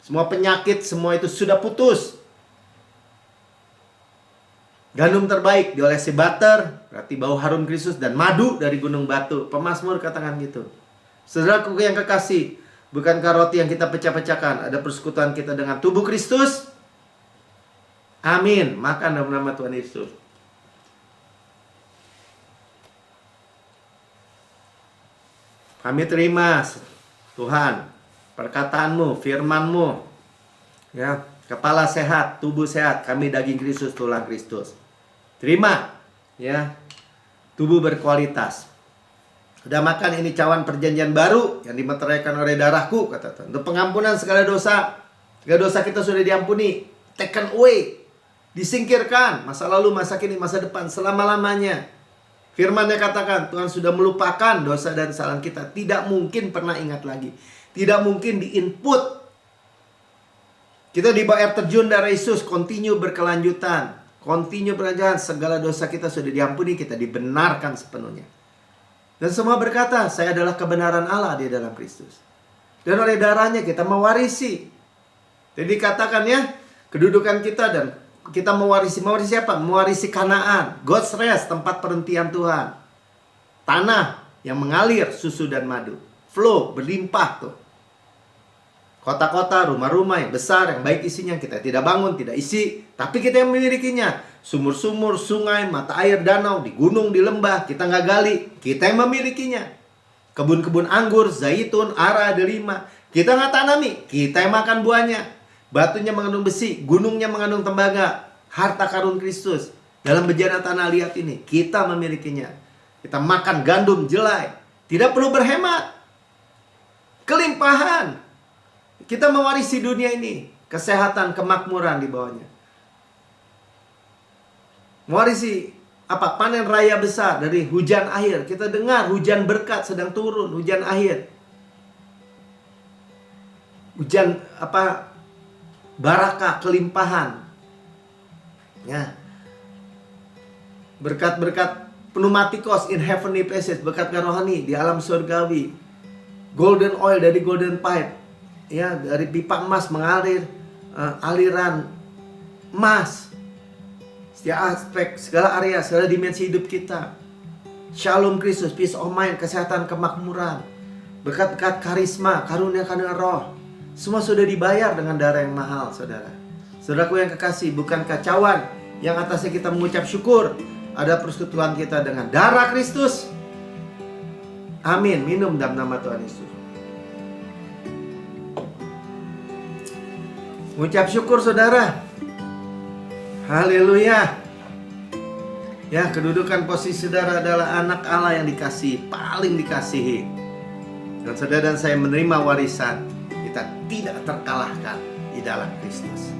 Semua penyakit, semua itu sudah putus. Gandum terbaik diolesi butter, berarti bau harum Kristus, dan madu dari gunung batu. Pemazmur katakan gitu. Saudaraku yang kekasih, bukankah roti yang kita pecah-pecahkan ada persekutuan kita dengan tubuh Kristus? Amin. Makan dalam nama Tuhan Yesus. Kami terima Tuhan perkataanmu, firmanmu, ya, kepala sehat, tubuh sehat, kami daging Kristus, tulang Kristus. Terima, ya, tubuh berkualitas. Sudah makan ini cawan perjanjian baru yang dimeteraikan oleh darahku, kata Tuhan. Untuk pengampunan segala dosa kita sudah diampuni, taken away, disingkirkan, masa lalu, masa kini, masa depan, selama-lamanya. Firman-Nya katakan, Tuhan sudah melupakan dosa dan kesalahan kita. Tidak mungkin pernah ingat lagi. Tidak mungkin di-input. Kita di bawah air terjun darah Yesus, continue berkelanjutan. Continue berkelanjutan, segala dosa kita sudah diampuni, kita dibenarkan sepenuhnya. Dan semua berkata, saya adalah kebenaran Allah di dalam Kristus. Dan oleh darahnya kita mewarisi. Jadi katakan ya, kedudukan kita dan kita mewarisi apa? Mewarisi Kanaan, God's rest, tempat perhentian Tuhan. Tanah yang mengalir susu dan madu. Flow, berlimpah tuh. Kota-kota, rumah-rumah yang besar, yang baik isinya, kita tidak bangun, tidak isi, tapi kita yang memilikinya. Sumur-sumur, sungai, mata air, danau, di gunung, di lembah, kita nggak gali, kita yang memilikinya. Kebun-kebun anggur, zaitun, ara, delima, kita nggak tanami, kita yang makan buahnya. Batunya mengandung besi, gunungnya mengandung tembaga, harta karun Kristus. Dalam bejana tanah liat ini, kita memilikinya. Kita makan gandum, jelai, tidak perlu berhemat. Kelimpahan. Kita mewarisi dunia ini, kesehatan, kemakmuran di bawahnya. Mewarisi apa? Panen raya besar dari hujan akhir. Kita dengar hujan berkat sedang turun, hujan akhir. Hujan apa? Barakah, kelimpahan. Ya. Berkat-berkat pneumatikos in heavenly places, berkat rohani di alam surgawi. Golden oil dari golden pipe. Ya, dari pipa emas mengalir aliran emas. Setiap aspek, segala area, segala dimensi hidup kita. Shalom Kristus, peace of mind, kesehatan, kemakmuran. Berkat-berkat karisma, karunia roh. Semua sudah dibayar dengan darah yang mahal, saudara. Saudaraku yang kekasih, bukan kacauan yang atasnya kita mengucap syukur. Ada persekutuan kita dengan darah Kristus. Amin. Minum dalam nama Tuhan Yesus. Mengucap syukur, saudara. Haleluya. Ya, kedudukan posisi saudara adalah anak Allah yang dikasihi, paling dikasihi. Dan saudara dan saya menerima warisan. Kita tidak terkalahkan di dalam Kristus.